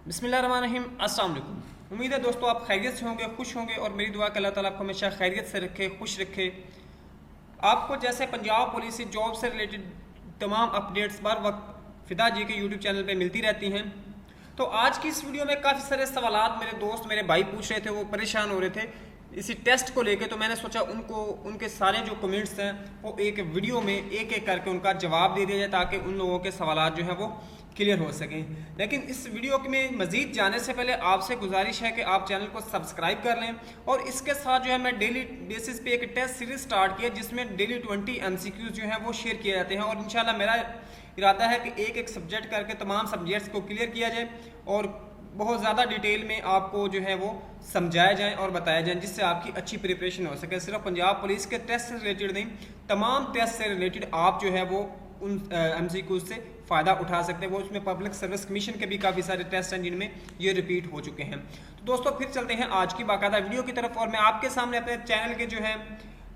बिस्मिल्लाहिर्रहमानिर्रहीम। अस्सलाम वालेकुम। उम्मीद है दोस्तों आप खैरियत से होंगे, खुश होंगे और मेरी दुआ कि अल्लाह ताला आपको हमेशा खैरियत से रखे, खुश रखे। आपको जैसे पंजाब पुलिस से जॉब से रिलेटेड तमाम अपडेट्स बर वक्त फ़िदा जी के यूट्यूब चैनल पे मिलती रहती हैं। तो आज की इस वीडियो में काफ़ी सारे सवालात मेरे दोस्त मेरे भाई पूछ रहे थे, वो परेशान हो रहे थे इसी टेस्ट को लेके। तो मैंने सोचा उनको उनके सारे जो कमेंट्स हैं वो एक वीडियो में एक एक करके उनका जवाब दे दिया जाए ताकि उन लोगों के सवालात जो हैं वो क्लियर हो सकें। लेकिन इस वीडियो में मज़ीद जाने से पहले आपसे गुजारिश है कि आप चैनल को सब्सक्राइब कर लें। और इसके साथ जो है मैं डेली बेसिस पे एक टेस्ट सीरीज स्टार्ट किया जिसमें डेली 20 MCQs जो हैं वो शेयर किए जाते हैं। और इंशाल्लाह मेरा इरादा है कि एक एक सब्जेक्ट करके तमाम सब्जेक्ट्स को क्लियर किया जाए और बहुत ज़्यादा डिटेल में आपको जो है वो समझाया जाए और बताया जाए, जिससे आपकी अच्छी प्रिपरेशन हो सके। सिर्फ पंजाब पुलिस के टेस्ट से रिलेटेड नहीं, तमाम टेस्ट से रिलेटेड आप जो है वो उन MCQs से फ़ायदा उठा सकते हैं। वो उसमें पब्लिक सर्विस कमीशन के भी काफ़ी सारे टेस्ट हैं जिनमें ये रिपीट हो चुके हैं। तो दोस्तों फिर चलते हैं आज की बाकायदा वीडियो की तरफ। और मैं आपके सामने अपने चैनल के जो है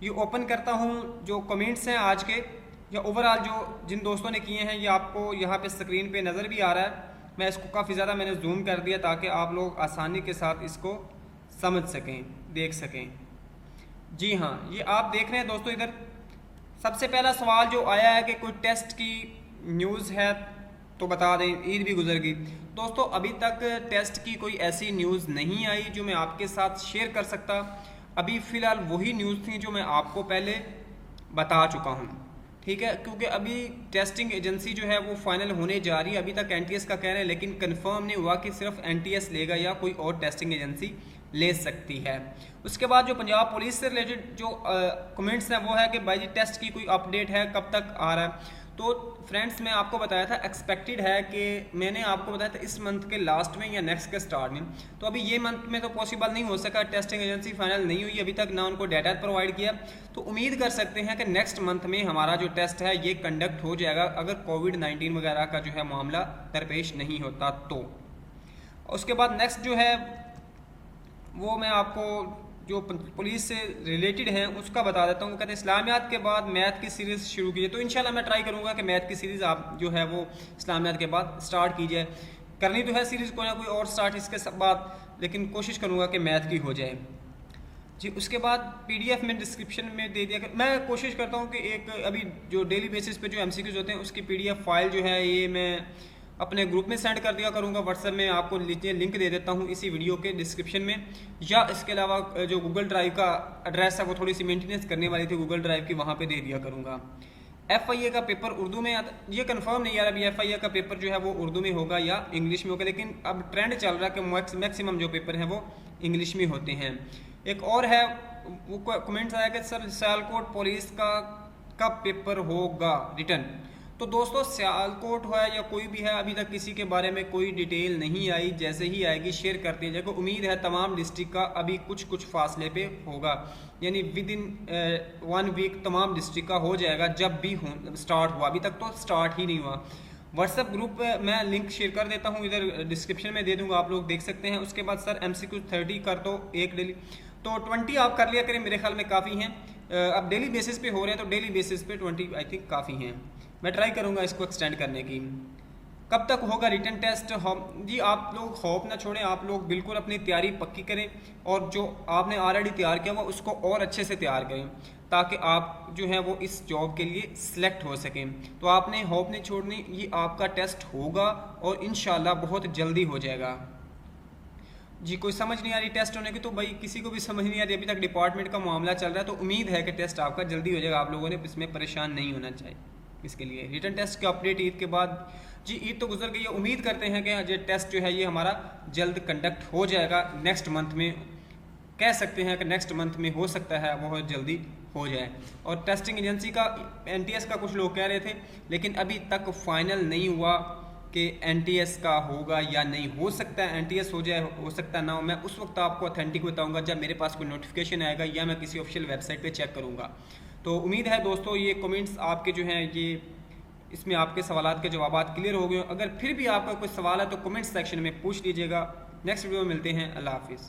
ये ओपन करता हूँ, जो कमेंट्स हैं आज के या ओवरऑल जो जिन दोस्तों ने किए हैं, ये आपको यहाँ पे स्क्रीन पे नज़र भी आ रहा है। मैं इसको काफ़ी ज़्यादा मैंने जूम कर दिया ताकि आप लोग आसानी के साथ इसको समझ सकें, देख सकें। जी हाँ, ये आप देख रहे हैं दोस्तों। इधर सबसे पहला सवाल जो आया है कि कोई टेस्ट की न्यूज़ है तो बता दें, ईद भी गुजर गई। दोस्तों अभी तक टेस्ट की कोई ऐसी न्यूज़ नहीं आई जो मैं आपके साथ शेयर कर सकता। अभी फ़िलहाल वही न्यूज़ थी जो मैं आपको पहले बता चुका हूँ, ठीक है। क्योंकि अभी टेस्टिंग एजेंसी जो है वो फाइनल होने जा रही है। अभी तक NTS का कह रहे हैं, लेकिन कंफर्म नहीं हुआ कि सिर्फ NTS लेगा या कोई और टेस्टिंग एजेंसी ले सकती है। उसके बाद जो पंजाब पुलिस से रिलेटेड जो कमेंट्स हैं वो है कि भाई जी टेस्ट की कोई अपडेट है, कब तक आ रहा है। तो फ्रेंड्स मैं आपको बताया था, एक्सपेक्टेड है कि मैंने आपको बताया था इस मंथ के लास्ट में या नेक्स्ट के स्टार्ट में। तो अभी ये मंथ में तो पॉसिबल नहीं हो सका, टेस्टिंग एजेंसी फाइनल नहीं हुई अभी तक, ना उनको डाटा प्रोवाइड किया। तो उम्मीद कर सकते हैं कि नेक्स्ट मंथ में हमारा जो टेस्ट है ये कंडक्ट हो जाएगा, अगर कोविड-19 वगैरह का जो है मामला दरपेश नहीं होता तो। उसके बाद नेक्स्ट जो है वो मैं आपको जो पुलिस से रिलेटेड हैं उसका बता देता हूँ। कहते हैं इस्लामियात के बाद मैथ की सीरीज़ शुरू कीजिए। तो इंशाल्लाह मैं ट्राई करूँगा कि मैथ की सीरीज़ आप जो है वो इस्लामियात के बाद स्टार्ट कीजिए। करनी तो है सीरीज़ कोई ना कोई और स्टार्ट इसके बाद, लेकिन कोशिश करूँगा कि मैथ की हो जाए जी। उसके बाद PDF में डिस्क्रिप्शन में दे दिया। मैं कोशिश करता हूँ कि एक अभी जो डेली बेसिस पे जो MCQs होते हैं उसकी PDF फाइल जो है ये मैं अपने ग्रुप में सेंड कर दिया करूँगा। व्हाट्सएप में आपको लिंक दे देता हूँ इसी वीडियो के डिस्क्रिप्शन में। या इसके अलावा जो गूगल ड्राइव का एड्रेस है वो थोड़ी सी मेंटेनेंस करने वाली थी गूगल ड्राइव की, वहाँ पे दे दिया करूँगा। FIA का पेपर उर्दू में ये कंफर्म नहीं यार, अभी FIA का पेपर जो है वो उर्दू में होगा या इंग्लिश में होगा। लेकिन अब ट्रेंड चल रहा है कि मैक्सिमम जो पेपर हैं वो इंग्लिश में होते हैं। एक और है वो कमेंट्स आया कि सर सियालकोट पुलिस का कब पेपर होगा रिटर्न। तो दोस्तों सियालकोट हो या कोई भी है, अभी तक किसी के बारे में कोई डिटेल नहीं आई। जैसे ही आएगी शेयर कर दी जाएगी। उम्मीद है तमाम डिस्ट्रिक्ट का अभी कुछ फासले पे होगा, यानी विद इन 1 वीक तमाम डिस्ट्रिक्ट का हो जाएगा जब भी स्टार्ट हुआ। अभी तक तो स्टार्ट ही नहीं हुआ। व्हाट्सएप ग्रुप मैं लिंक शेयर कर देता हूँ, इधर डिस्क्रिप्शन में दे दूँगा, आप लोग देख सकते हैं। उसके बाद सर MCQ 30 कर दो एक डेली, तो 20 आप कर लिया करें, मेरे ख्याल में काफ़ी हैं। अब डेली बेसिस पे हो रहे हैं तो डेली बेसिस पे 20 आई थिंक काफ़ी हैं। मैं ट्राई करूंगा इसको एक्सटेंड करने की। कब तक होगा रिटन टेस्ट जी, आप लोग होप ना छोड़ें, आप लोग बिल्कुल अपनी तैयारी पक्की करें और जो आपने ऑलरेडी तैयार किया हुआ उसको और अच्छे से तैयार करें ताकि आप जो है वो इस जॉब के लिए सिलेक्ट हो सकें। तो आपने होप नहीं छोड़नी, ये आपका टेस्ट होगा और इंशाल्लाह बहुत जल्दी हो जाएगा जी। कोई समझ नहीं आ रही टेस्ट होने की, तो भाई किसी को भी समझ नहीं आ रही, अभी तक डिपार्टमेंट का मामला चल रहा है। तो उम्मीद है कि टेस्ट आपका जल्दी हो जाएगा, आप लोगों ने इसमें परेशान नहीं होना चाहिए। इसके लिए रिटर्न टेस्ट की अपडेट ईद के बाद जी, ईद तो गुजर गई है। उम्मीद करते हैं कि ये टेस्ट जो है ये हमारा जल्द कंडक्ट हो जाएगा नेक्स्ट मंथ में। कह सकते हैं कि नेक्स्ट मंथ में हो सकता है बहुत जल्दी हो जाए। और टेस्टिंग एजेंसी का NTS का कुछ लोग कह रहे थे, लेकिन अभी तक फाइनल नहीं हुआ कि NTS का होगा या नहीं। हो सकता है NTS हो जाए, हो सकता ना हो। मैं उस वक्त आपको ऑथेंटिक बताऊंगा जब मेरे पास कोई नोटिफिकेशन आएगा या मैं किसी ऑफिशियल वेबसाइट पे चेक करूंगा। तो उम्मीद है दोस्तों ये कमेंट्स आपके जो हैं ये इसमें आपके सवालात के जवाबात क्लियर हो गए। अगर फिर भी आपका कोई सवाल है तो कमेंट सेक्शन में पूछ लीजिएगा। नेक्स्ट वीडियो में मिलते हैं। अल्लाह हाफिज़।